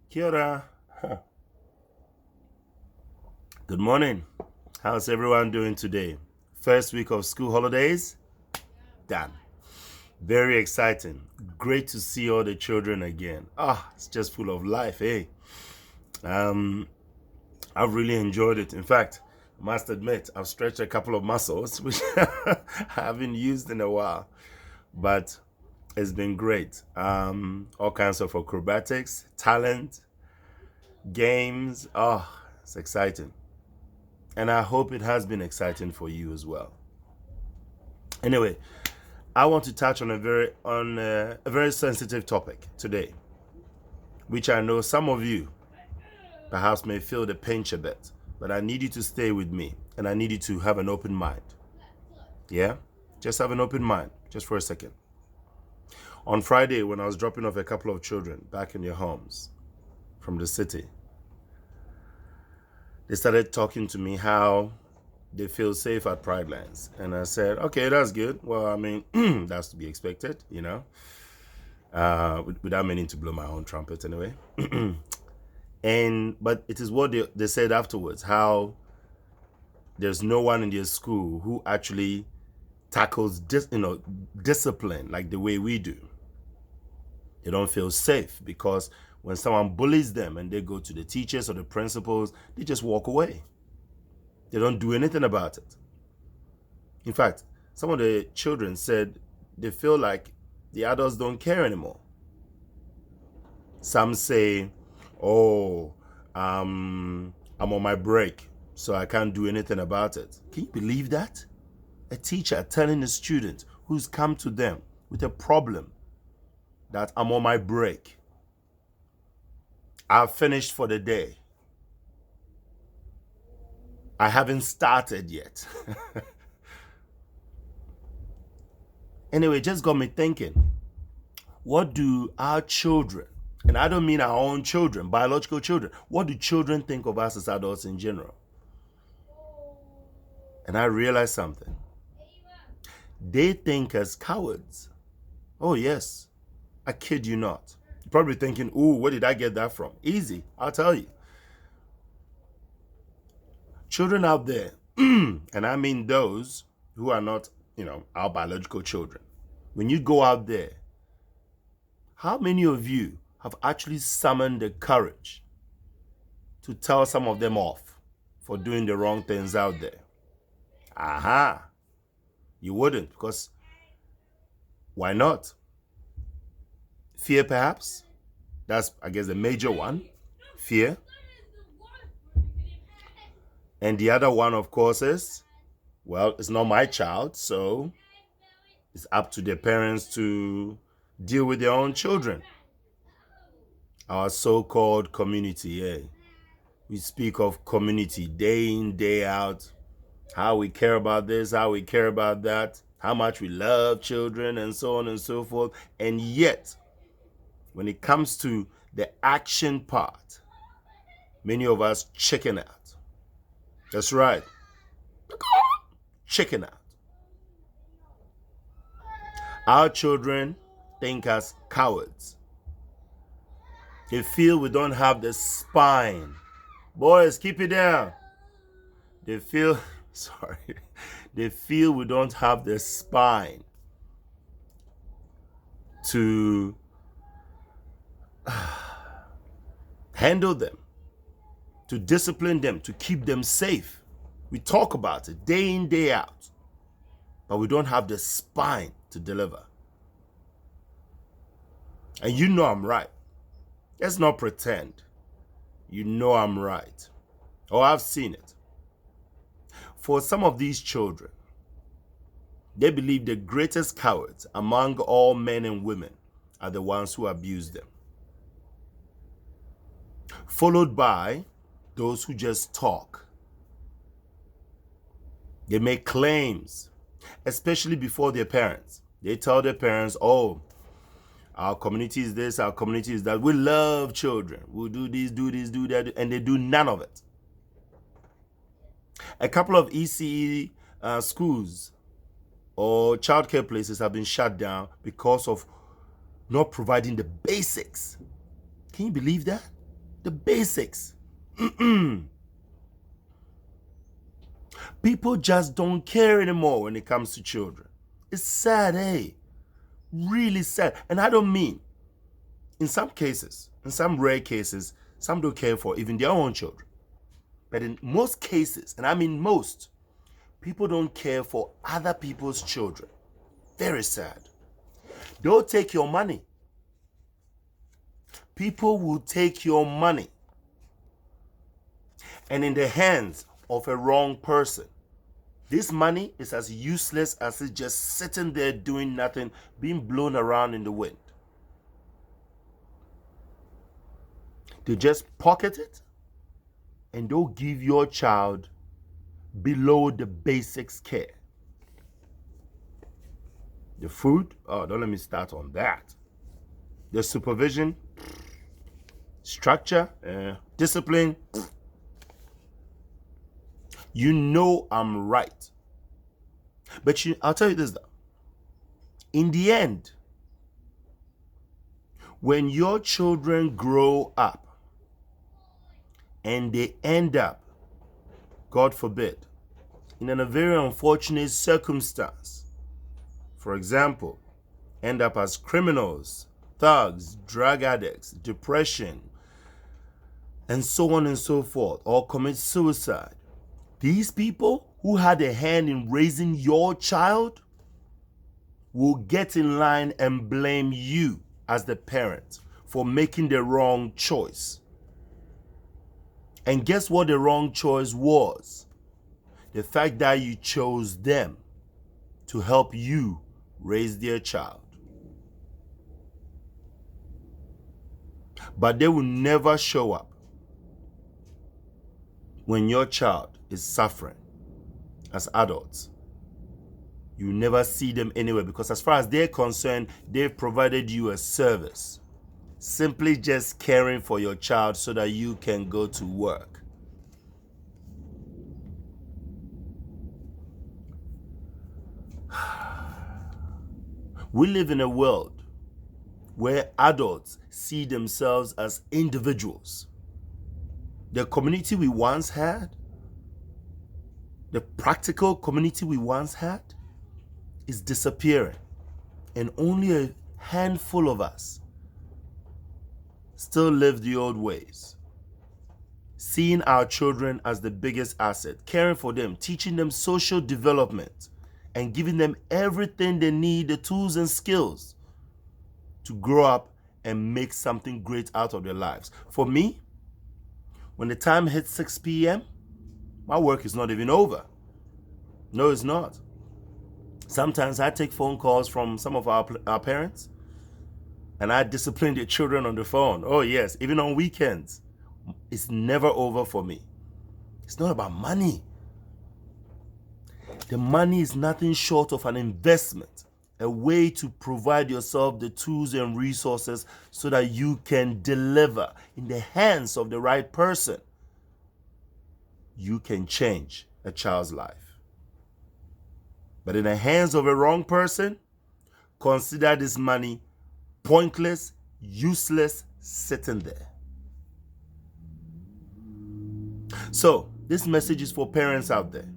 Kia ora. Good morning. How's everyone doing today? First week of school holidays? Done. Very exciting. Great to see all the children again. It's just full of life, eh? Um, I've really enjoyed it. In fact, I must admit, I've stretched a couple of muscles, which I haven't used in a while. But it's been great. All kinds of acrobatics, talent, games. It's exciting. And I hope it has been exciting for you as well. Anyway, I want to touch on a very sensitive topic today, which I know some of you perhaps may feel the pinch a bit, but I need you to stay with me and I need you to have an open mind. Yeah? Just have an open mind, just for a second. On Friday, when I was dropping off a couple of children back in their homes from the city, they started talking to me how they feel safe at Pride Lands. And I said, okay, that's good. Well, I mean, that's to be expected, without meaning to blow my own trumpet anyway. But it is what they said afterwards, how there's no one in their school who actually tackles discipline like the way we do. They don't feel safe because when someone bullies them and they go to the teachers or the principals, they just walk away. They don't do anything about it. In fact, some of the children said they feel like the adults don't care anymore. Some say, I'm on my break, so I can't do anything about it. Can you believe that? A teacher telling a student who's come to them with a problem that I'm on my break. I've finished for the day. I haven't started yet. Anyway, it just got me thinking, what do our children, and I don't mean our own children, biological children, what do children think of us as adults in general? And I realized something. They think us cowards. Oh yes, I kid you not. You're probably thinking, ooh, where did I get that from? Easy, I'll tell you. Children out there, and I mean those who are not, our biological children. When you go out there, how many of you have actually summoned the courage to tell some of them off for doing the wrong things out there? Aha! You wouldn't, because why not? Fear, perhaps? That's, I guess, the major one. Fear. And the other one, of course, is, well, it's not my child, so it's up to the parents to deal with their own children. Our so-called community, we speak of community day in, day out, how we care about this, how we care about that, how much we love children, and so on and so forth. And yet, when it comes to the action part, many of us chicken out. That's right. Chicken out. Our children think us cowards. They feel we don't have the spine. Boys, keep it down. They feel we don't have the spine to handle them, to discipline them, to keep them safe. We talk about it day in, day out, but we don't have the spine to deliver. And you know I'm right. Let's not pretend. You know I'm right. Oh, I've seen it. For some of these children, they believe the greatest cowards among all men and women are the ones who abuse them, followed by those who just talk. They make claims, especially before their parents. They tell their parents, our community is this, our community is that. We love children. We'll do this, do that, and they do none of it. A couple of ECE schools or childcare places have been shut down because of not providing the basics. Can you believe that? The basics. People just don't care anymore when it comes to children. It's sad, eh? Really sad. And I don't mean, in some cases, in some rare cases, some don't care for even their own children. But in most cases, and I mean most, people don't care for other people's children. Very sad. They'll take your money. People will take your money. And in the hands of a wrong person, this money is as useless as it's just sitting there doing nothing, being blown around in the wind. They just pocket it and they'll give your child below the basics care. The food, oh, don't let me start on that. The supervision, structure, discipline. You know I'm right. But I'll tell you this though. In the end, when your children grow up and they end up, God forbid, in a very unfortunate circumstance, for example, end up as criminals, thugs, drug addicts, depression, and so on and so forth, or commit suicide, these people who had a hand in raising your child will get in line and blame you as the parent for making the wrong choice. And guess what the wrong choice was? The fact that you chose them to help you raise their child. But they will never show up when your child is suffering as adults. You never see them anywhere because as far as they're concerned, they've provided you a service. Simply just caring for your child so that you can go to work. We live in a world where adults see themselves as individuals. The community we once had, the practical community we once had, is disappearing. And only a handful of us still live the old ways. Seeing our children as the biggest asset, caring for them, teaching them social development, and giving them everything they need, the tools and skills to grow up and make something great out of their lives. For me, when the time hits 6 p.m., my work is not even over. No, it's not. Sometimes I take phone calls from some of our parents and I discipline their children on the phone. Oh yes, even on weekends. It's never over for me. It's not about money. The money is nothing short of an investment, a way to provide yourself the tools and resources so that you can deliver in the hands of the right person. You can change a child's life. But in the hands of a wrong person, consider this money pointless, useless, sitting there. So, this message is for parents out there.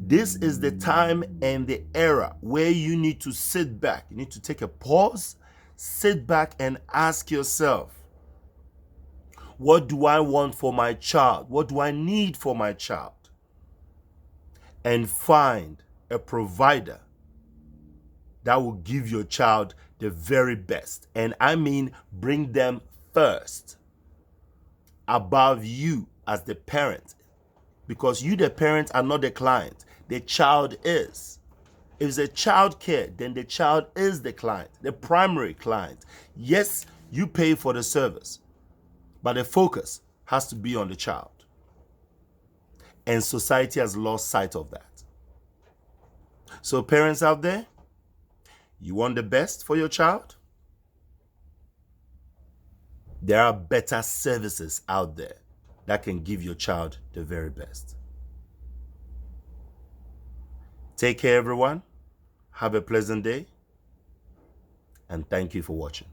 This is the time and the era where you need to sit back. You need to take a pause, sit back and ask yourself, what do I want for my child? What do I need for my child? And find a provider that will give your child the very best. And I mean, bring them first above you as the parent. Because you, the parent, are not the client. The child is. If it's a child care, then the child is the client, the primary client. Yes, you pay for the service, but the focus has to be on the child. And society has lost sight of that. So parents out there, you want the best for your child? There are better services out there that can give your child the very best. Take care, everyone. Have a pleasant day. And thank you for watching.